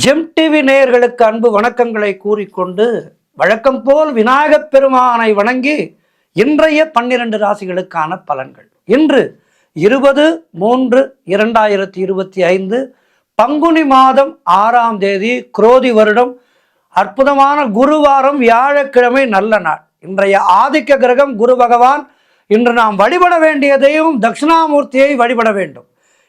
GeM TV நேயர்களுக்கு அன்பு வணக்கங்களை கூறிக்கொண்டு வழக்கம் போல் விநாயகப் பெருமானை வணங்கி இன்றைய 12 ராசிகளுக்கான பலன்கள். இன்று 20/3/2025 பங்குனி மாதம் 6ஆம் தேதி குரோதி வருடம் அற்புதமான குருவாரம் வியாழக்கிழமை நல்ல நாள். இன்றைய ஆதிக்க கிரகம் குரு பகவான். இன்று நாம் வழிபட வேண்டிய தெய்வம் தட்சிணாமூர்த்தியை வழிபட வேண்டும்.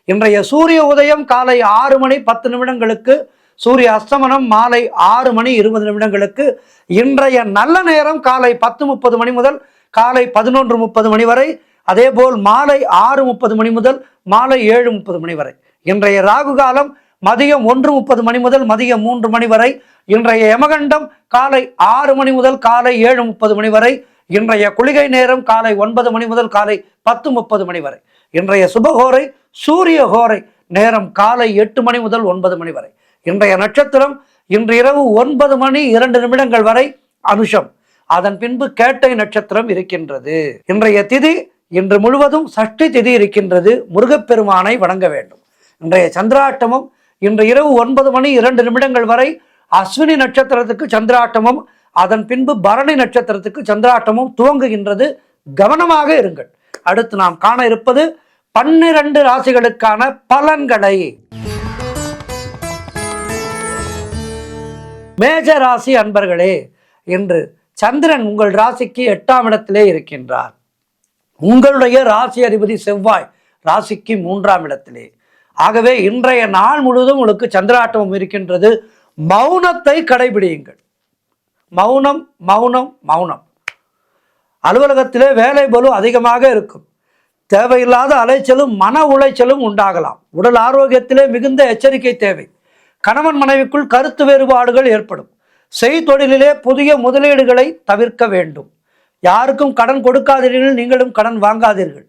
இன்றைய சூரிய உதயம் காலை 6:10 சூரிய அஸ்தமனம் மாலை 6:20 இன்றைய நல்ல நேரம் காலை 10:30 முதல் காலை 11:30 வரை. அதேபோல் மாலை 6:30 முதல் மாலை 7:30 வரை. இன்றைய ராகு காலம் மதியம் 1:30 முதல் மதியம் 3 வரை. இன்றைய யமகண்டம் காலை 6 முதல் காலை 7:30 வரை. இன்றைய குளிகை நேரம் காலை 9 முதல் காலை 10:30 வரை. இன்றைய சுபகோரை சூரிய கோரை நேரம் காலை 8 முதல் 9 வரை. இன்றைய நட்சத்திரம் இன்று இரவு 9:02 வரை அனுஷம். அதன் பின்பு கேட்டை நட்சத்திரம் இருக்கின்றது. இன்றைய திதி இன்று முழுவதும் சஷ்டி திதி இருக்கின்றது. முருகப்பெருமானை வணங்க வேண்டும். இன்றைய சந்திராட்டமும் இன்று இரவு 9:02 வரை அஸ்வினி நட்சத்திரத்துக்கு சந்திராட்டமும் அதன் பின்பு பரணி நட்சத்திரத்துக்கு சந்திராட்டமும் துவங்குகின்றது. கவனமாக இருங்கள். அடுத்து நாம் காண இருப்பது 12 ராசிகளுக்கான பலன்களை. மேஜ ராசி அன்பர்களே, இன்று சந்திரன் உங்கள் ராசிக்கு 8ஆம் இடத்திலே இருக்கின்றார். உங்களுடைய ராசி அதிபதி செவ்வாய் ராசிக்கு 3ஆம் இடத்திலே. ஆகவே இன்றைய நாள் முழுவதும் உங்களுக்கு சந்திராட்டமும் இருக்கின்றது. மௌனத்தை கடைபிடியுங்கள். மௌனம் மௌனம் மௌனம். அலுவலகத்திலே வேலை பளு அதிகமாக இருக்கும். தேவையில்லாத அலைச்சலும் மன உளைச்சலும் உண்டாகலாம். உடல் ஆரோக்கியத்திலே மிகுந்த எச்சரிக்கை தேவை. கணவன் மனைவிக்குள் கருத்து வேறுபாடுகள் ஏற்படும். செய்தொழிலிலே புதிய முதலீடுகளை தவிர்க்க வேண்டும். யாருக்கும் கடன் கொடுக்காதீர்கள், நீங்களும் கடன் வாங்காதீர்கள்.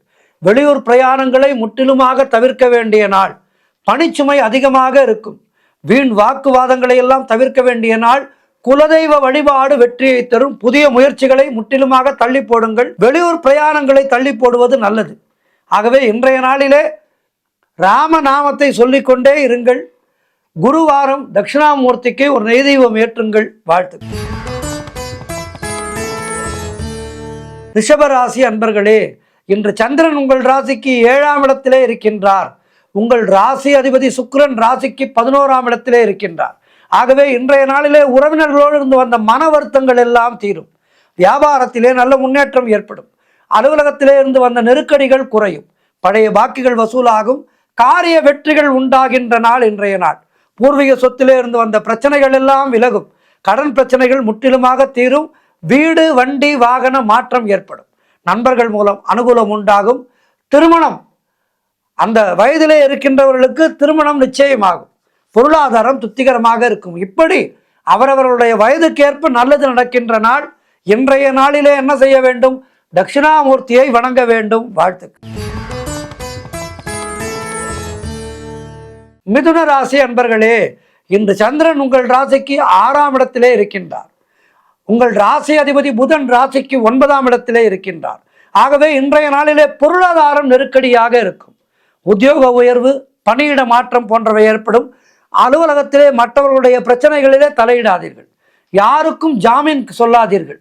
வெளியூர் பிரயாணங்களை முற்றிலுமாக தவிர்க்க வேண்டிய நாள். பணிச்சுமை அதிகமாக இருக்கும். வீண் வாக்குவாதங்களை எல்லாம் தவிர்க்க வேண்டிய நாள். குலதெய்வ வழிபாடு வெற்றியை தரும். புதிய முயற்சிகளை முற்றிலுமாக தள்ளி போடுங்கள். வெளியூர் பிரயாணங்களை தள்ளி போடுவது நல்லது. ஆகவே இன்றைய நாளிலே ராமநாமத்தை சொல்லிக்கொண்டே இருங்கள். குருவாரம் தட்சிணாமூர்த்திக்கு ஒரு நெய்தெய்வம் ஏற்றுங்கள். வாழ்த்து. ரிஷபராசி அன்பர்களே, இன்று சந்திரன் உங்கள் ராசிக்கு 7ஆம் இடத்திலே இருக்கின்றார். உங்கள் ராசி அதிபதி சுக்கிரன் ராசிக்கு 11ஆம் இடத்திலே இருக்கின்றார். ஆகவே இன்றைய நாளிலே உறவினர்களோடு இருந்து வந்த மன வருத்தங்கள் எல்லாம் தீரும். வியாபாரத்திலே நல்ல முன்னேற்றம் ஏற்படும். அலுவலகத்திலே இருந்து வந்த நெருக்கடிகள் குறையும். பழைய பாக்கிகள் வசூலாகும். காரிய வெற்றிகள் உண்டாகின்ற நாள் இன்றைய நாள். பூர்வீக சொத்திலே இருந்து வந்த பிரச்சனைகள் எல்லாம் விலகும். கடன் பிரச்சனைகள் முற்றிலுமாக தீரும். வீடு வண்டி வாகன மாற்றம் ஏற்படும். நண்பர்கள் மூலம் அனுகூலம் உண்டாகும். திருமணம் அந்த வயதிலே இருக்கின்றவர்களுக்கு திருமணம் நிச்சயமாகும். பொருளாதாரம் திருப்திகரமாக இருக்கும். இப்படி அவரவர்களுடைய வயதுக்கேற்ப நல்லது நடக்கின்ற நாள். இன்றைய நாளிலே என்ன செய்ய வேண்டும்? தட்சிணாமூர்த்தியை வணங்க வேண்டும். வாழ்த்துக்கள். மிதுன ராசி அன்பர்களே, இன்று சந்திரன் உங்கள் ராசிக்கு 6ஆம் இடத்திலே இருக்கின்றார். உங்கள் ராசி அதிபதி புதன் ராசிக்கு 9ஆம் இடத்திலே இருக்கின்றார். ஆகவே இன்றைய நாளிலே பொருளாதாரம் நெருக்கடியாக இருக்கும். உத்தியோக உயர்வு, பணியிட மாற்றம் போன்றவை ஏற்படும். அலுவலகத்திலே மற்றவர்களுடைய பிரச்சனைகளிலே தலையிடாதீர்கள். யாருக்கும் ஜாமீன் சொல்லாதீர்கள்.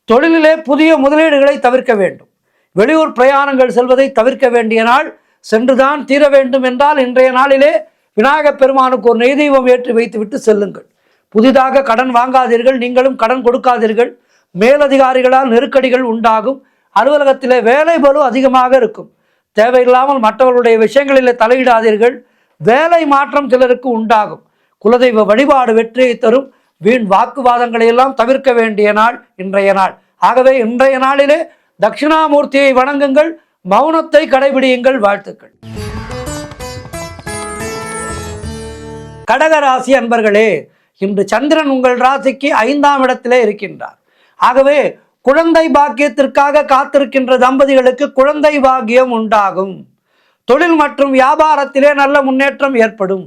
தொழிலிலே புதிய முதலீடுகளை தவிர்க்க வேண்டும். வெளியூர் பிரயாணங்கள் செல்வதை தவிர்க்க வேண்டிய நாள். சென்றுதான் தீர வேண்டும் என்றால் இன்றைய நாளிலே விநாயகப் பெருமானுக்கு ஒரு நெய்தெய்வம் ஏற்றி வைத்துவிட்டு செல்லுங்கள். புதிதாக கடன் வாங்காதீர்கள். நீங்களும் கடன் கொடுக்காதீர்கள். மேலதிகாரிகளால் நெருக்கடிகள் உண்டாகும். அலுவலகத்திலே வேலை பளு அதிகமாக இருக்கும். தேவையில்லாமல் மற்றவர்களுடைய விஷயங்களிலே தலையிடாதீர்கள். வேலை மாற்றம் சிலருக்கு உண்டாகும். குலதெய்வ வழிபாடு வெற்றியை தரும். வீண் வாக்குவாதங்களை எல்லாம் தவிர்க்க வேண்டிய நாள் இன்றைய நாள். ஆகவே இன்றைய நாளிலே தட்சிணாமூர்த்தியை வணங்குங்கள். மௌனத்தை கடைபிடியுங்கள். வாழ்த்துக்கள். கடகராசி அன்பர்களே, இன்று சந்திரன் உங்கள் ராசிக்கு 5ஆம் இடத்திலே இருக்கின்றார். ஆகவே குழந்தை பாக்கியத்திற்காக காத்திருக்கின்ற தம்பதிகளுக்கு குழந்தை பாக்கியம் உண்டாகும். தொழில் மற்றும் வியாபாரத்திலே நல்ல முன்னேற்றம் ஏற்படும்.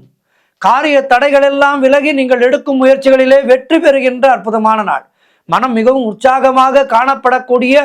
காரிய தடைகள் எல்லாம் விலகி நீங்கள் எடுக்கும் முயற்சிகளிலே வெற்றி பெறுகின்ற அற்புதமான நாள். மனம் மிகவும் உற்சாகமாக காணப்படக்கூடிய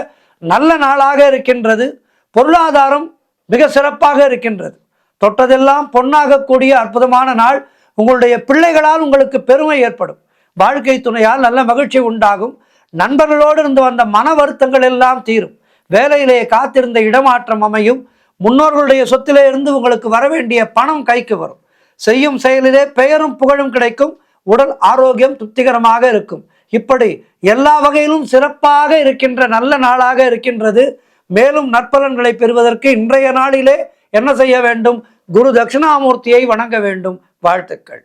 நல்ல நாளாக இருக்கின்றது. பொருளாதாரம் மிக சிறப்பாக இருக்கின்றது. தொட்டதெல்லாம் பொன்னாகக்கூடிய அற்புதமான நாள். உங்களுடைய பிள்ளைகளால் உங்களுக்கு பெருமை ஏற்படும். வாழ்க்கை துணையால் நல்ல மகிழ்ச்சி உண்டாகும். நண்பர்களோடு இருந்து வந்த மன வருத்தங்கள் எல்லாம் தீரும். வேலையிலே காத்திருந்த இடமாற்றம் அமையும். முன்னோர்களுடைய சொத்திலே இருந்து உங்களுக்கு வரவேண்டிய பணம் கைக்கு வரும். செய்யும் செயலிலே பெயரும் புகழும் கிடைக்கும். உடல் ஆரோக்கியம் திருப்திகரமாக இருக்கும். இப்படி எல்லா வகையிலும் சிறப்பாக இருக்கின்ற நல்ல நாளாக இருக்கின்றது. மேலும் நற்பலன்களை பெறுவதற்கு இன்றைய நாளிலே என்ன செய்ய வேண்டும்? குரு தட்சிணாமூர்த்தியை வணங்க வேண்டும். வாழ்த்துக்கள்.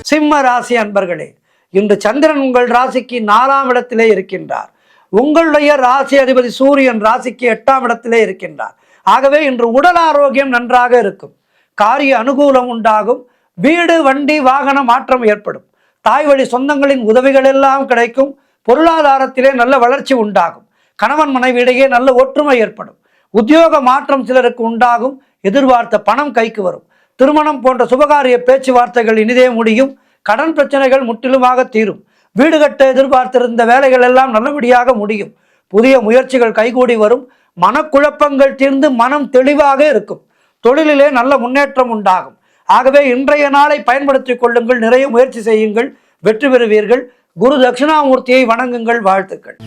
சிம்ம ராசி அன்பர்களே, இன்று சந்திரன் உங்கள் ராசிக்கு 4ஆம் இடத்திலே இருக்கின்றார். உங்களுடைய ராசி அதிபதி சூரியன் ராசிக்கு 8ஆம் இடத்திலே இருக்கின்றார். ஆகவே இன்று உடல் ஆரோக்கியம் நன்றாக இருக்கும். காரிய அனுகூலம் உண்டாகும். வீடு வண்டி வாகன மாற்றம் ஏற்படும். தாய் வழி சொந்தங்களின் உதவிகள் எல்லாம் கிடைக்கும். பொருளாதாரத்திலே நல்ல வளர்ச்சி உண்டாகும். கணவன் மனைவியிடையே நல்ல ஒற்றுமை ஏற்படும். உத்தியோக மாற்றம் சிலருக்கு உண்டாகும். எதிர்பார்த்த பணம் கைக்கு வரும். திருமணம் போன்ற சுபகாரிய பேச்சுவார்த்தைகள் இனிதே முடியும். கடன் பிரச்சனைகள் முற்றிலுமாக தீரும். வீடு கட்ட எதிர்பார்த்திருந்த வேலைகள் எல்லாம் நல்லபடியாக முடியும். புதிய முயற்சிகள் கைகூடி வரும். மனக்குழப்பங்கள் தீர்ந்து மனம் தெளிவாக இருக்கும். தொழிலிலே நல்ல முன்னேற்றம் உண்டாகும். ஆகவே இன்றைய நாளை பயன்படுத்திக் கொள்ளுங்கள். நிறைய முயற்சி செய்யுங்கள், வெற்றி பெறுவீர்கள். குரு தட்சிணாமூர்த்தியை வணங்குங்கள். வாழ்த்துக்கள்.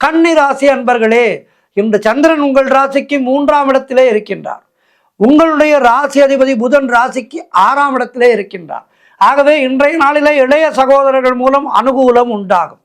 கன்னி ராசி அன்பர்களே, இன்று சந்திரன் உங்கள் ராசிக்கு 3ஆம் இடத்திலே இருக்கின்றார். உங்களுடைய ராசி அதிபதி புதன் ராசிக்கு 6ஆம் இடத்திலே இருக்கின்றார். ஆகவே இன்றைய நாளிலே இளைய சகோதரர்கள் மூலம் அனுகூலம் உண்டாகும்.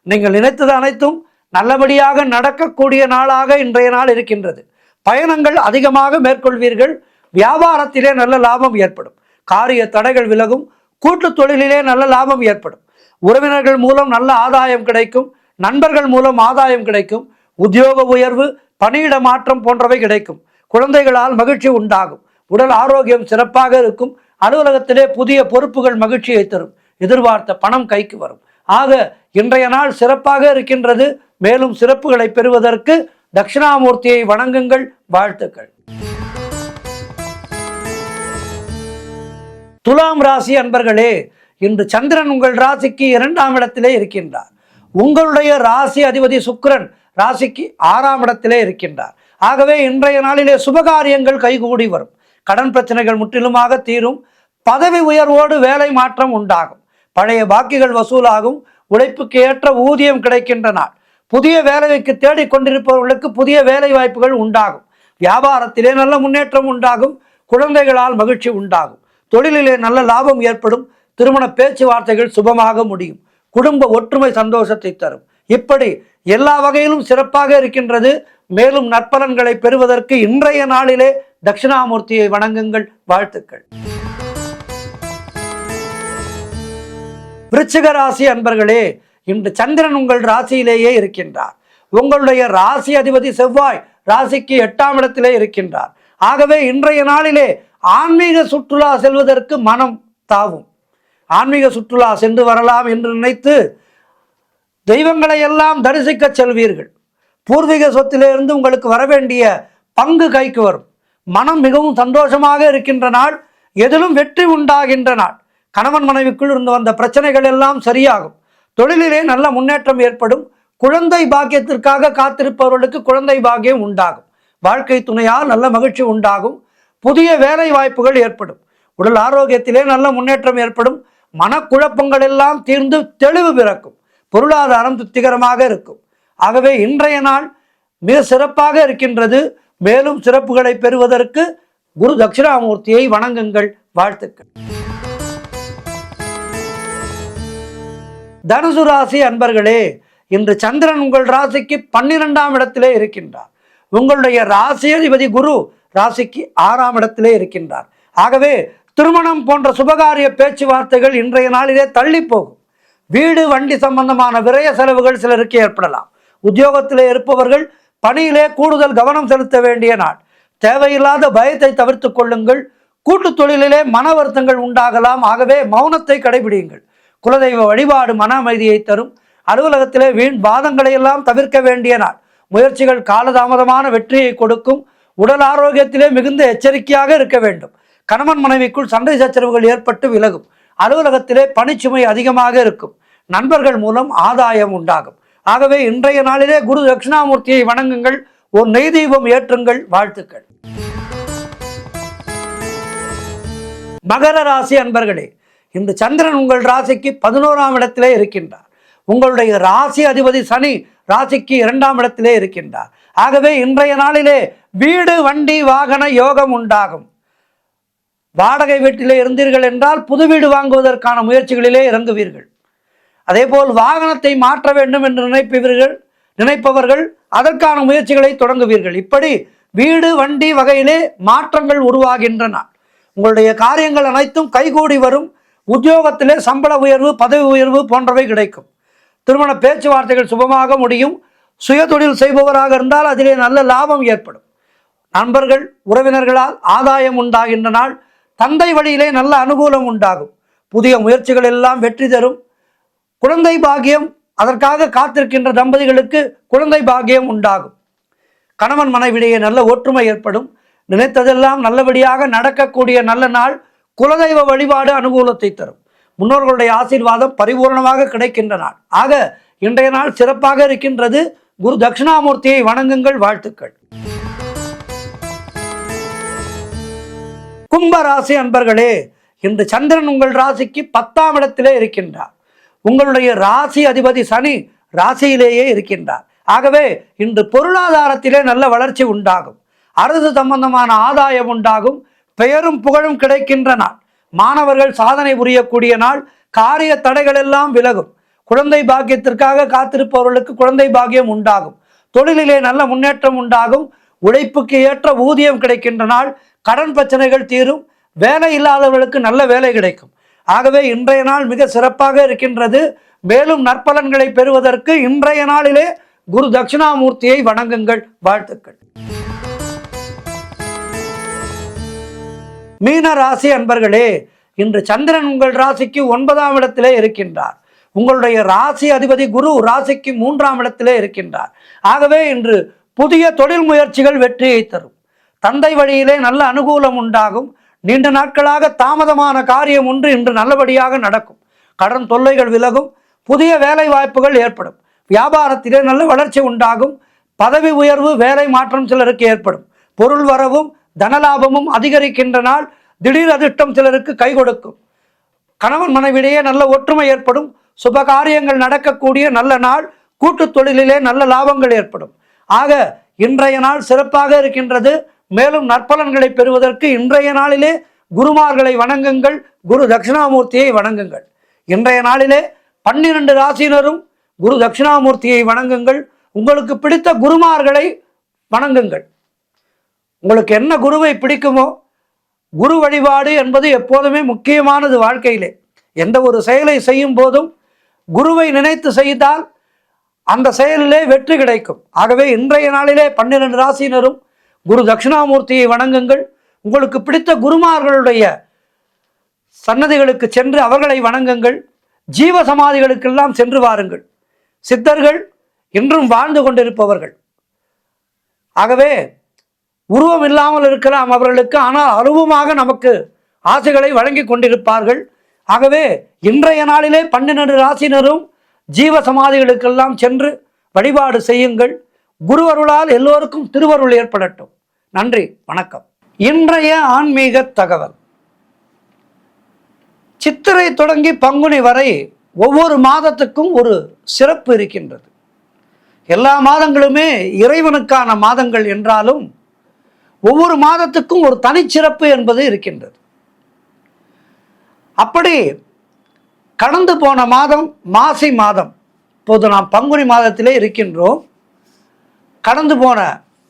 நீங்கள் நினைத்தது அனைத்தும் நல்லபடியாக நடக்கக்கூடிய நாளாக இன்றைய நாள் இருக்கின்றது. பயணங்கள் அதிகமாக மேற்கொள்வீர்கள். வியாபாரத்திலே நல்ல லாபம் ஏற்படும். காரிய தடைகள் விலகும். கூட்டு தொழிலிலே நல்ல லாபம் ஏற்படும். உறவினர்கள் மூலம் நல்ல ஆதாயம் கிடைக்கும். நண்பர்கள் மூலம் ஆதாயம் கிடைக்கும். உத்தியோக உயர்வு, பணியிட மாற்றம் போன்றவை கிடைக்கும். குழந்தைகளால் மகிழ்ச்சி உண்டாகும். உடல் ஆரோக்கியம் சிறப்பாக இருக்கும். அலுவலகத்திலே புதிய பொறுப்புகள் மகிழ்ச்சியை தரும். எதிர்பார்த்த பணம் கைக்கு வரும். ஆக இன்றைய நாள் சிறப்பாக இருக்கின்றது. மேலும் சிறப்புகளை பெறுவதற்கு தட்சிணாமூர்த்தியை வணங்குங்கள். வாழ்த்துக்கள். துலாம் ராசி அன்பர்களே, இன்று சந்திரன் உங்கள் ராசிக்கு 2ஆம் இடத்திலே இருக்கின்றார். உங்களுடைய ராசி அதிபதி சுக்கிரன் ராசிக்கு 6ஆம் இடத்திலே இருக்கின்றார். ஆகவே இன்றைய நாளிலே சுபகாரியங்கள் கைகூடி வரும். கடன் பிரச்சனைகள் முற்றிலுமாக தீரும். பதவி உயர்வோடு வேலை மாற்றம் உண்டாகும். பழைய பாக்கிகள் வசூலாகும். உழைப்புக்கு ஏற்ற ஊதியம் கிடைக்கின்ற நாள். புதிய வேலைக்கு தேடிக்கொண்டிருப்பவர்களுக்கு புதிய வேலை வாய்ப்புகள் உண்டாகும். வியாபாரத்திலே நல்ல முன்னேற்றம் உண்டாகும். குழந்தைகளால் மகிழ்ச்சி உண்டாகும். தொழிலிலே நல்ல லாபம் ஏற்படும். திருமண பேச்சுவார்த்தைகள் சுபமாக முடியும். குடும்ப ஒற்றுமை சந்தோஷத்தை தரும். இப்படி எல்லா வகையிலும் சிறப்பாக இருக்கின்றது. மேலும் நற்பலன்களை பெறுவதற்கு இன்றைய நாளிலே தட்சிணாமூர்த்தியை வணங்குங்கள். வாழ்த்துக்கள். விருச்சிக ராசி அன்பர்களே, இன்று சந்திரன் உங்கள் ராசியிலேயே இருக்கின்றார். உங்களுடைய ராசி அதிபதி செவ்வாய் ராசிக்கு 8ஆம் இடத்திலே இருக்கின்றார். ஆகவே இன்றைய நாளிலே ஆன்மீக சுற்றுலா செல்வதற்கு மனம் தாவும். ஆன்மீக சுற்றுலா சென்று வரலாம் என்று நினைத்து தெய்வங்களை எல்லாம் தரிசிக்க செல்வீர்கள். பூர்வீக சொத்திலிருந்து உங்களுக்கு வரவேண்டிய பங்கு கைக்கு வரும். மனம் மிகவும் சந்தோஷமாக இருக்கின்ற நாள். எதிலும் வெற்றி உண்டாகின்ற நாள். கணவன் மனைவிக்குள் இருந்து வந்த பிரச்சனைகள் எல்லாம் சரியாகும். தொழிலிலே நல்ல முன்னேற்றம் ஏற்படும். குழந்தை பாக்கியத்திற்காக காத்திருப்பவர்களுக்கு குழந்தை பாக்கியம் உண்டாகும். வாழ்க்கை துணையால் நல்ல மகிழ்ச்சி உண்டாகும். புதிய வேலை வாய்ப்புகள் ஏற்படும். உடல் ஆரோக்கியத்திலே நல்ல முன்னேற்றம் ஏற்படும். மனக்குழப்பங்கள் எல்லாம் தீர்ந்து தெளிவு பிறக்கும். பொருளாதாரம் திருப்திகரமாக இருக்கும். ஆகவே இன்றைய நாள் மிக சிறப்பாக இருக்கின்றது. மேலும் சிறப்புகளை பெறுவதற்கு குரு தட்சிணாமூர்த்தியை வணங்குங்கள். வாழ்த்துக்கள். தனுசு ராசி அன்பர்களே, இன்று சந்திரன் உங்கள் ராசிக்கு 12ஆம் இடத்திலே இருக்கின்றார். உங்களுடைய ராசி அதிபதி குரு ராசிக்கு 6ஆம் இடத்திலே இருக்கின்றார். ஆகவே திருமணம் போன்ற சுபகாரிய பேச்சுவார்த்தைகள் இன்றைய நாளிலே தள்ளி போகும். வீடு வண்டி சம்பந்தமான விரய செலவுகள் சிலருக்கு ஏற்படலாம். உத்தியோகத்திலே இருப்பவர்கள் பணியிலே கூடுதல் கவனம் செலுத்த வேண்டிய நாள். தேவையில்லாத பயத்தை தவிர்த்து கொள்ளுங்கள். கூட்டு தொழிலிலே மன வருத்தங்கள் உண்டாகலாம். ஆகவே மௌனத்தை கடைபிடியுங்கள். குலதெய்வ வழிபாடு மன அமைதியை தரும். அலுவலகத்திலே வீண் வாதங்களை எல்லாம் தவிர்க்க வேண்டிய நாள். முயற்சிகள் காலதாமதமான வெற்றியை கொடுக்கும். உடல் ஆரோக்கியத்திலே மிகுந்த எச்சரிக்கையாக இருக்க வேண்டும். கணவன் மனைவிக்குள் சண்டை சச்சரவுகள் ஏற்பட்டு விலகும். அலுவலகத்திலே பணிச்சுமை அதிகமாக இருக்கும். நண்பர்கள் மூலம் ஆதாயம் உண்டாகும். ஆகவே இன்றைய நாளிலே குரு தட்சிணாமூர்த்தியை வணங்குங்கள். ஒரு நெய் தீபம் ஏற்றுங்கள். வாழ்த்துக்கள். மகர ராசி அன்பர்களே, இன்று சந்திரன் உங்கள் ராசிக்கு 11ஆம் இடத்திலே இருக்கின்றார். உங்களுடைய ராசி அதிபதி சனி ராசிக்கு 2ஆம் இடத்திலே இருக்கின்றார். ஆகவே இன்றைய நாளிலே வீடு வண்டி வாகன யோகம் உண்டாகும். வாடகை வீட்டிலே இருந்தீர்கள் என்றால் புது வீடு வாங்குவதற்கான முயற்சிகளிலே இறங்குவீர்கள். அதேபோல் வாகனத்தை மாற்ற வேண்டும் என்று நினைப்பவர்கள் அதற்கான முயற்சிகளை தொடங்குவீர்கள். இப்படி வீடு வண்டி வகையிலே மாற்றங்கள் உருவாகின்றன. உங்களுடைய காரியங்கள் அனைத்தும் கைகூடி வரும். உத்தியோகத்திலே சம்பள உயர்வு, பதவி உயர்வு போன்றவை கிடைக்கும். திருமண பேச்சுவார்த்தைகள் சுபமாக முடியும். சுய தொழில் செய்பவராக இருந்தால் அதிலே நல்ல லாபம் ஏற்படும். நண்பர்கள் உறவினர்களால் ஆதாயம் உண்டாகின்ற நாள். தந்தை வழியிலே நல்ல அனுகூலம் உண்டாகும். புதிய முயற்சிகள் எல்லாம் வெற்றி தரும். குழந்தை பாக்கியம், அதற்காக காத்திருக்கின்ற தம்பதிகளுக்கு குழந்தை பாக்கியம் உண்டாகும். கணவன் மனைவிடையே நல்ல ஒற்றுமை ஏற்படும். நினைத்ததெல்லாம் நல்லபடியாக நடக்கக்கூடிய நல்ல நாள். குலதெய்வ வழிபாடு அனுகூலத்தை தரும். முன்னோர்களுடைய ஆசீர்வாதம் பரிபூர்ணமாக கிடைக்கின்ற நாள். ஆக இன்றைய நாள் சிறப்பாக இருக்கின்றது. குரு தட்சிணாமூர்த்தியை வணங்குங்கள். வாழ்த்துக்கள். கும்ப ராசி அன்பர்களே, இன்று சந்திரன் உங்கள் ராசிக்கு 10ஆம் இடத்திலே இருக்கின்றார். உங்களுடைய ராசி அதிபதி சனி ராசியிலேயே இருக்கின்றார். ஆகவே இன்று பொருளாதாரத்திலே நல்ல வளர்ச்சி உண்டாகும். அரசு சம்பந்தமான ஆதாயம் உண்டாகும். பெயரும் புகழும் கிடைக்கின்ற நாள். மாணவர்கள் சாதனை புரியக்கூடிய நாள். காரிய தடைகள் எல்லாம் விலகும். குழந்தை பாக்கியத்திற்காக காத்திருப்பவர்களுக்கு குழந்தை பாக்கியம் உண்டாகும். தொழிலிலே நல்ல முன்னேற்றம் உண்டாகும். உழைப்புக்கு ஏற்ற ஊதியம் கிடைக்கின்ற நாள். கடன் பிரச்சனைகள் தீரும். வேலை இல்லாதவர்களுக்கு நல்ல வேலை கிடைக்கும். ஆகவே இன்றைய நாள் மிக சிறப்பாக இருக்கின்றது. மேலும் நற்பலன்களை பெறுவதற்கு இன்றைய நாளிலே குரு தட்சிணாமூர்த்தியை வணங்குங்கள். வாழ்த்துக்கள். மீன ராசி அன்பர்களே, இன்று சந்திரன் உங்கள் ராசிக்கு 9ஆம் இடத்திலே இருக்கின்றார். உங்களுடைய ராசி அதிபதி குரு ராசிக்கு 3ஆம் இடத்திலே இருக்கின்றார். ஆகவே இன்று புதிய தொழில் முயற்சிகள் வெற்றியை தரும். தந்தை வழியிலே நல்ல அனுகூலம் உண்டாகும். நீண்ட நாட்களாக தாமதமான காரியம் ஒன்று இன்று நல்லபடியாக நடக்கும். கடன் தொல்லைகள் விலகும். புதிய வேலை வாய்ப்புகள் ஏற்படும். வியாபாரத்திலே நல்ல வளர்ச்சி உண்டாகும். பதவி உயர்வு, வேலை மாற்றம் சிலருக்கு ஏற்படும். பொருள் வரவும் தனலாபமும் அதிகரிக்கின்ற நாள். திடீர் அதிர்ஷ்டம் சிலருக்கு கை கொடுக்கும். கணவன் மனைவிடையே நல்ல ஒற்றுமை ஏற்படும். சுப காரியங்கள் நடக்கக்கூடிய நல்ல நாள். கூட்டு தொழிலிலே நல்ல லாபங்கள் ஏற்படும். ஆக இன்றைய நாள் சிறப்பாக இருக்கின்றது. மேலும் நற்பலன்களை பெறுவதற்கு இன்றைய நாளிலே குருமார்களை வணங்குங்கள். குரு தட்சிணாமூர்த்தியை வணங்குங்கள். இன்றைய நாளிலே 12 ராசியினரும் குரு தட்சிணாமூர்த்தியை வணங்குங்கள். உங்களுக்கு பிடித்த குருமார்களை வணங்குங்கள். உங்களுக்கு என்ன குருவை பிடிக்குமோ, குரு வழிபாடு என்பது எப்போதுமே முக்கியமானது. வாழ்க்கையிலே எந்த ஒரு செயலை செய்யும் போதும் குருவை நினைத்து செய்தால் அந்த செயலிலே வெற்றி கிடைக்கும். ஆகவே இன்றைய நாளிலே 12 ராசியினரும் குரு தட்சிணாமூர்த்தியை வணங்குங்கள். உங்களுக்கு பிடித்த குருமார்களுடைய சன்னதிகளுக்கு சென்று அவர்களை வணங்குங்கள். ஜீவ சமாதிகளுக்கெல்லாம் சென்று வாருங்கள். சித்தர்கள் இன்றும் வாழ்ந்து கொண்டிருப்பவர்கள். ஆகவே உருவம் இல்லாமல் இருக்கலாம் அவர்களுக்கு, ஆனால் அருவமாக நமக்கு ஆசைகளை வழங்கி கொண்டிருப்பார்கள். ஆகவே இன்றைய நாளிலே 12 ராசினரும் ஜீவ சமாதிகளுக்கெல்லாம் சென்று வழிபாடு செய்யுங்கள். குரு அருளால் எல்லோருக்கும் திருவருள் ஏற்படட்டும். நன்றி, வணக்கம். இன்றைய ஆன்மீக தகவல். சித்திரை தொடங்கி பங்குனி வரை ஒவ்வொரு மாதத்துக்கும் ஒரு சிறப்பு இருக்கின்றது. எல்லா மாதங்களுமே இறைவனுக்கான மாதங்கள் என்றாலும் ஒவ்வொரு மாதத்துக்கும் ஒரு தனிச்சிறப்பு என்பது இருக்கின்றது. அப்படி கடந்து போன மாதம் மாசி மாதம். இப்போது நாம் பங்குனி மாதத்திலே இருக்கின்றோம். கடந்து போன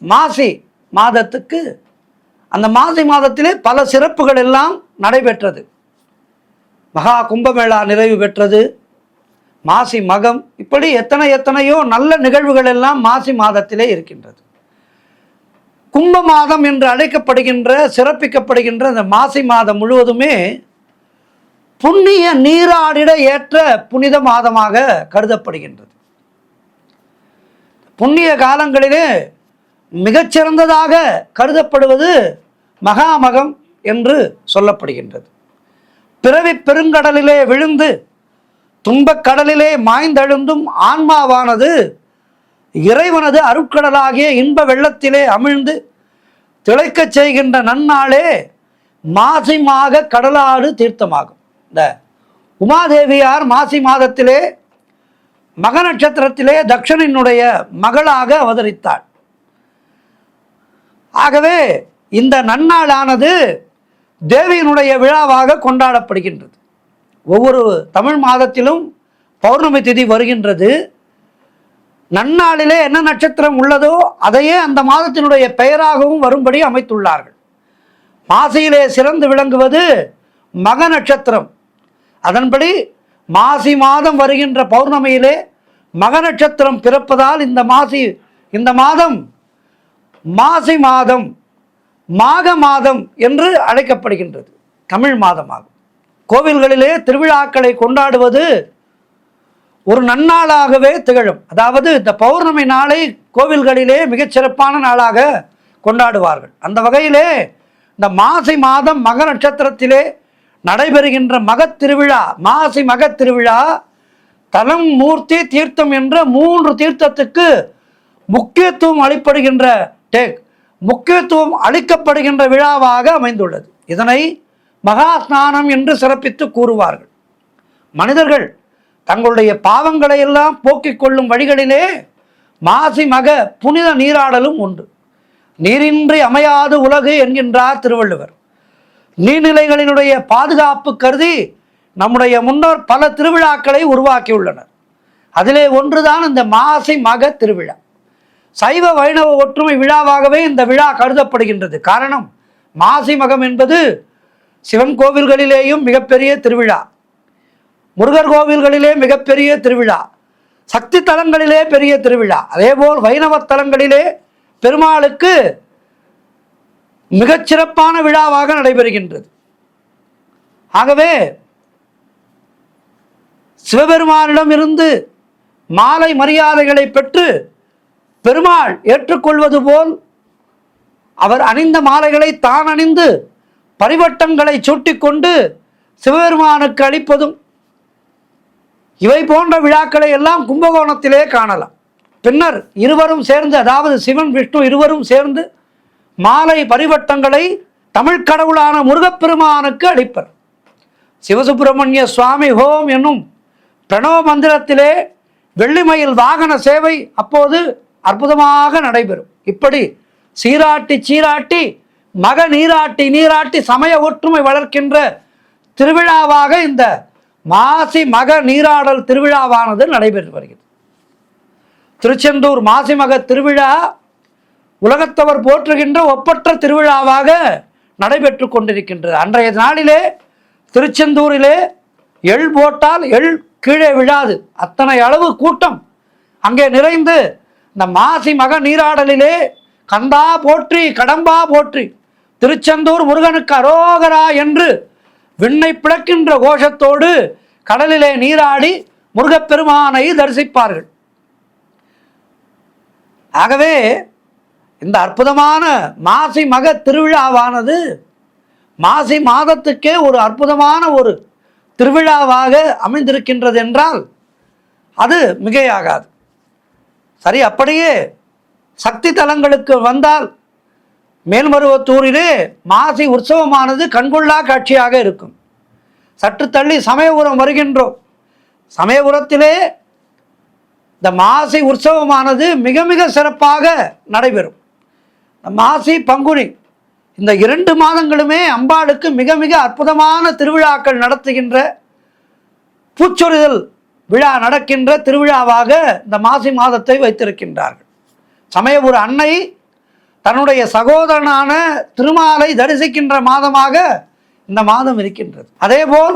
மாசி மாதத்துக்கு அந்த மாசி மாதத்திலே பல சிறப்புகள் எல்லாம் நடைபெற்றது. மகா கும்பமேளா நிறைவு பெற்றது. மாசி மகம், இப்படி எத்தனையோ நல்ல நிகழ்வுகள் எல்லாம் மாசி மாதத்திலே இருக்கின்றது. கும்ப மாதம் என்று அழைக்கப்படுகின்ற சிறப்பிக்கப்படுகின்ற இந்த மாசி மாதம் முழுவதுமே புண்ணிய நீராடிட ஏற்ற புனித மாதமாக கருதப்படுகின்றது. புண்ணிய காலங்களிலே மிகச்சிறந்ததாக கருதப்படுவது மகாமகம் என்று சொல்லப்படுகின்றது. பிறவி பெருங்கடலிலே விழுந்து துன்பக் கடலிலே மாய்ந்தெழுந்தும் ஆன்மாவானது இறைவனது அருட்கடலாகிய இன்ப வெள்ளத்திலே அமிழ்ந்து திளைக்கச் செய்கின்ற நன்னாளே மாசி மாக கடலாடு தீர்த்தமாகும். இந்த உமாதேவியார் மாசி மாதத்திலே மக நட்சத்திரத்திலே தக்ஷனினுடைய மகளாக அவதரித்தாள். ஆகவே இந்த நன்னாளானது தேவியினுடைய விழாவாக கொண்டாடப்படுகின்றது. ஒவ்வொரு தமிழ் மாதத்திலும் பௌர்ணமி திதி வருகின்றது. நன்னாளிலே என்ன நட்சத்திரம் உள்ளதோ அதையே அந்த மாதத்தினுடைய பெயராகவும் வரும்படி அமைத்துள்ளார்கள். மாசியிலே சிறந்து விளங்குவது மக நட்சத்திரம். அதன்படி மாசி மாதம் வருகின்ற பௌர்ணமியிலே மக நட்சத்திரம் பிறப்பதால் இந்த மாதம் மாசி மாதம், மாக மாதம் என்று அழைக்கப்படுகின்றது. தமிழ் மாதமாகும். கோவில்களிலே திருவிழாக்களை கொண்டாடுவது ஒரு நன்னாளாகவே திகழும். அதாவது இந்த பௌர்ணமி நாளை கோவில்களிலே மிகச்சிறப்பான நாளாக கொண்டாடுவார்கள். அந்த வகையிலே இந்த மாசி மாதம் மக நட்சத்திரத்திலே நடைபெறுகின்ற மகத் திருவிழா, மாசி மகத் திருவிழா, தலம், மூர்த்தி, தீர்த்தம் என்ற 3 தீர்த்தத்துக்கு முக்கியத்துவம் அளிக்கப்படுகின்ற விழாவாக அமைந்துள்ளது. இதனை மகா ஸ்நானம் என்று சிறப்பித்து கூறுவார்கள். மனிதர்கள் தங்களுடைய பாவங்களை எல்லாம் போக்கிக் கொள்ளும் வழிகளிலே மாசி மக புனித நீராடலும் உண்டு. நீரின்றி அமையாது உலகு என்கின்றார் திருவள்ளுவர். நீர்நிலைகளினுடைய பாதுகாப்பு கருதி நம்முடைய முன்னோர் பல திருவிழாக்களை உருவாக்கியுள்ளனர். அதிலே ஒன்றுதான் இந்த மாசி மக திருவிழா. சைவ வைணவ ஒற்றுமை விழாவாகவே இந்த விழா கருதப்படுகின்றது. காரணம், மாசி மகம் என்பது சிவன் கோவில்களிலேயும் மிகப்பெரிய திருவிழா, முருகர் கோவில்களிலே மிகப்பெரிய திருவிழா, சக்தி தலங்களிலே பெரிய திருவிழா, அதேபோல் வைணவ தலங்களிலே பெருமாளுக்கு மிகச்சிறப்பான விழாவாக நடைபெறுகின்றது. ஆகவே சிவபெருமானிடம் இருந்து மாலை மரியாதைகளை பெற்று பெருமாள் ஏற்றுக்கொள்வது போல் அவர் அணிந்த மாலைகளை தான் அணிந்து பரிவட்டங்களை சூட்டிக்கொண்டு சிவபெருமானுக்கு அளிப்பதும், இவை போன்ற விழாக்களை எல்லாம் கும்பகோணத்திலே காணலாம். பின்னர் இருவரும் சேர்ந்து, அதாவது சிவன் விஷ்ணு இருவரும் சேர்ந்து மாலை பரிவட்டங்களை தமிழ் கடவுளான முருகப்பெருமானுக்கு அளிப்பர். சிவசுப்பிரமணிய சுவாமி ஹோம் என்னும் பிரணவ மந்திரத்திலே வெள்ளிமயில் வாகன சேவை அப்போது அற்புதமாக நடைபெறும். இப்படி சீராட்டி மக நீராட்டி சமய ஒற்றுமை வளர்க்கின்ற திருவிழாவாக இந்த மாசி மக நீராடல் திருவிழாவானது நடைபெற்று வருகிறது. திருச்செந்தூர் மாசி மக திருவிழா உலகத்தவர் போற்றுகின்ற ஒப்பற்ற திருவிழாவாக நடைபெற்று கொண்டிருக்கின்றது. அன்றைய நாளிலே திருச்செந்தூரிலே எள் போட்டால் எள் கீழே விழாது, அத்தனை அளவு கூட்டம் அங்கே நிறைந்து இந்த மாசி மக நீராடலிலே கந்தா போற்றி கடம்பா போற்றி திருச்செந்தூர் முருகனுக்கு அரோகரா என்று விண்ணை பிளக்கின்ற கோஷத்தோடு கடலிலே நீராடி முருகப்பெருமானை தரிசிப்பார்கள். ஆகவே இந்த அற்புதமான மாசி மக திருவிழாவானது மாசி மாதத்துக்கே ஒரு அற்புதமான ஒரு திருவிழாவாக அமைந்திருக்கின்றது என்றால் அது மிகையாகாது. சரி, அப்படியே சக்தி தலங்களுக்கு வந்தால் மேல்மருவத்தூரிலே மாசி உற்சவமானது கண்கொள்ளா காட்சியாக இருக்கும். சற்று தள்ளி சமயபுரம் வருகின்றோம். சமயபுரத்திலே இந்த மாசி உற்சவமானது மிக மிக சிறப்பாக நடைபெறும். மாசி பங்குனி இந்த 2 மாதங்களுமே அம்பாளுக்கு மிக மிக அற்புதமான திருவிழாக்கள் நடத்துகின்ற, பூச்சொரிதல் விழா நடக்கின்ற திருவிழாவாக இந்த மாசி மாதத்தை வைத்திருக்கின்றார்கள். சமயபுர அன்னை தன்னுடைய சகோதரனான திருமாலை தரிசிக்கின்ற மாதமாக இந்த மாதம் இருக்கின்றது. அதேபோல்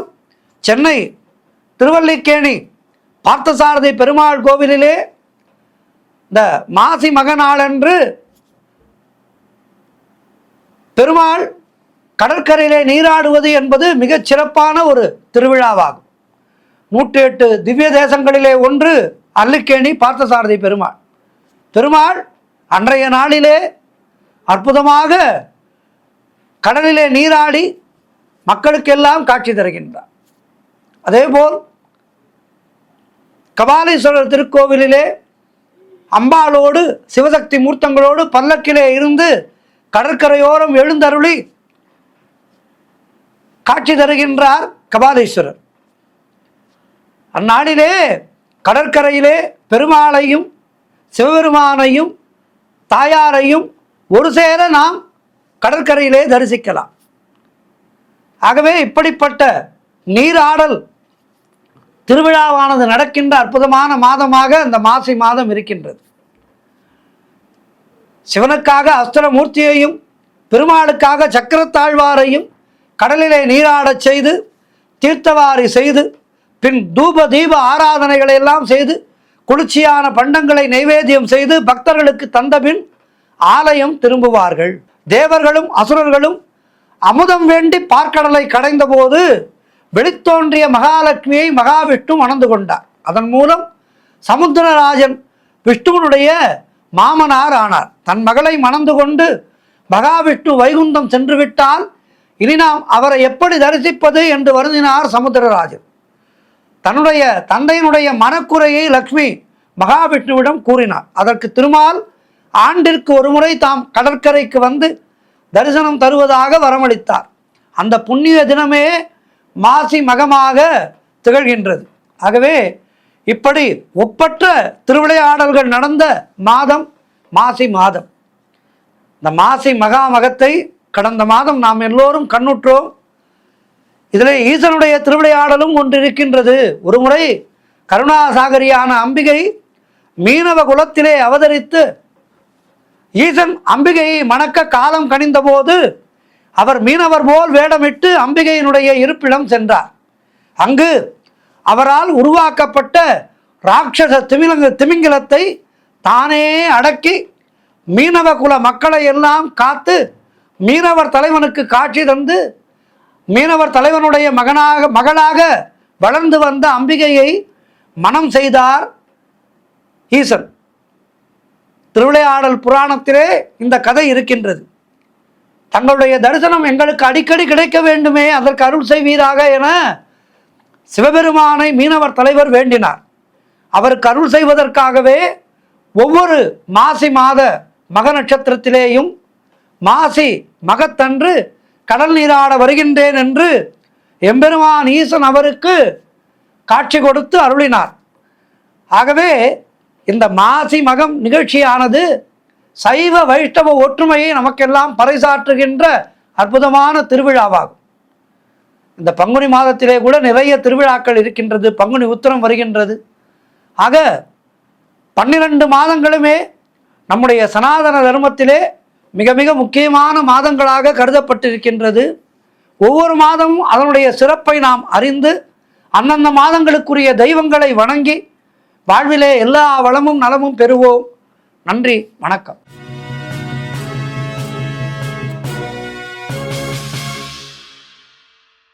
சென்னை திருவல்லிக்கேணி பார்த்தசாரதி பெருமாள் கோவிலிலே இந்த மாசி மகநாளன்று பெருமாள் கடற்கரையிலே நீராடுவது என்பது மிகச் சிறப்பான ஒரு திருவிழாவாகும். 108 திவ்ய தேசங்களிலே ஒன்று அல்லிக்கேணி பார்த்தசாரதி பெருமாள் அன்றைய நாளிலே அற்புதமாக கடலிலே நீராடி மக்களுக்கெல்லாம் காட்சி தருகின்றார். அதேபோல் கபாலீஸ்வரர் திருக்கோவிலிலே அம்பாளோடு சிவசக்தி மூர்த்தங்களோடு பல்லக்கிலே இருந்து கடற்கரையோரம் எழுந்தருளி காட்சி தருகின்றார் கபாலீஸ்வரர். அந்நாளிலே கடற்கரையிலே பெருமாளையும் சிவபெருமானையும் தாயாரையும் ஒரு சேர நாம் கடற்கரையிலே தரிசிக்கலாம். ஆகவே இப்படிப்பட்ட நீராடல் திருவிழாவானது நடக்கின்ற அற்புதமான மாதமாக இந்த மாசி மாதம் இருக்கின்றது. சிவனுக்காக அஸ்திரமூர்த்தியையும் பெருமாளுக்காக சக்கரத்தாழ்வாரையும் கடலிலே நீராடச் செய்து தீர்த்தவாரி செய்து பின் தூப தீப ஆராதனைகளை எல்லாம் செய்து குளிர்ச்சியான பண்டங்களை நைவேத்தியம் செய்து பக்தர்களுக்கு தந்தபின் ஆலயம் திரும்புவார்கள். தேவர்களும் அசுரர்களும் அமுதம் வேண்டி பார்க்கடலை கடைந்த போது வெளித்தோன்றிய மகாலட்சுமியை மகாவிஷ்ணு மணந்து கொண்டார். அதன் மூலம் சமுத்திரராஜன் விஷ்ணுவனுடைய மாமனார் ஆனார். தன் மகளை மணந்து கொண்டு மகாவிஷ்ணு வைகுந்தம் சென்று விட்டால் இனி நாம் அவரை எப்படி தரிசிப்பது என்று வருந்தினார் சமுத்திரராஜன். தன்னுடைய தந்தையினுடைய மனக்குறையை லக்ஷ்மி மகாவிஷ்ணுவிடம் கூறினார். அதற்கு திருமால் ஆண்டிற்கு ஒரு முறை தாம் கடற்கரைக்கு வந்து தரிசனம் தருவதாக வரமளித்தார். அந்த புண்ணிய தினமே மாசி மகமாக திகழ்கின்றது. ஆகவே இப்படி ஒப்பற்ற திருவிளையாடல்கள் நடந்த மாதம் மாசி மாதம். இந்த மாசி மகாமகத்தை கடந்த மாதம் நாம் எல்லோரும் கண்ணுற்றோம். இதில் ஈசனுடைய திருவிளையாடலும் ஒன்று இருக்கின்றது. ஒரு முறை கருணாசாகரியான அம்பிகை மீனவ குலத்திலே அவதரித்து ஈசன் அம்பிகையை மணக்க காலம் கனிந்த போது அவர் மீனவர் போல் வேடமிட்டு அம்பிகையினுடைய இருப்பிடம் சென்றார். அங்கு அவரால் உருவாக்கப்பட்ட ராட்சச திமிங்கிலத்தை தானே அடக்கி மீனவ குல மக்களை எல்லாம் காத்து மீனவர் தலைவனுக்கு காட்சி தந்து மீனவர் தலைவனுடைய மகளாக வளர்ந்து வந்த அம்பிகையை மனம் செய்தார் ஈசன். திருவிளையாடல் புராணத்திலே இந்த கதை இருக்கின்றது. தங்களுடைய தரிசனம் எங்களுக்கு அடிக்கடி கிடைக்க வேண்டுமே, அதற்கு அருள் செய்வீராக என சிவபெருமானை மீனவர் தலைவர் வேண்டினார். அவருக்கு அருள் செய்வதற்காகவே ஒவ்வொரு மாசி மாத மக நட்சத்திரத்திலேயும் மாசி மகத்தன்று கடல் நீராட வருகின்றேன் என்று எம்பெருமான் ஈசன் அவருக்கு காட்சி கொடுத்து அருளினார். ஆகவே இந்த மாசி மகம் நிகழ்ச்சியானது சைவ வைஷ்ணவ ஒற்றுமையை நமக்கெல்லாம் பறைசாற்றுகின்ற அற்புதமான திருவிழாவாகும். இந்த பங்குனி மாதத்திலே கூட நிறைய திருவிழாக்கள் இருக்கின்றது. பங்குனி உத்திரம் வருகின்றது. ஆக 12 மாதங்களுமே நம்முடைய சனாதன தர்மத்திலே மிக மிக முக்கியமான மாதங்களாக கருதப்பட்டிருக்கின்றது. ஒவ்வொரு மாதமும் அதனுடைய சிறப்பை நாம் அறிந்து அந்தந்த மாதங்களுக்குரிய தெய்வங்களை வணங்கி வாழ்விலே எல்லா வளமும் நலமும் பெறுவோம். நன்றி, வணக்கம்.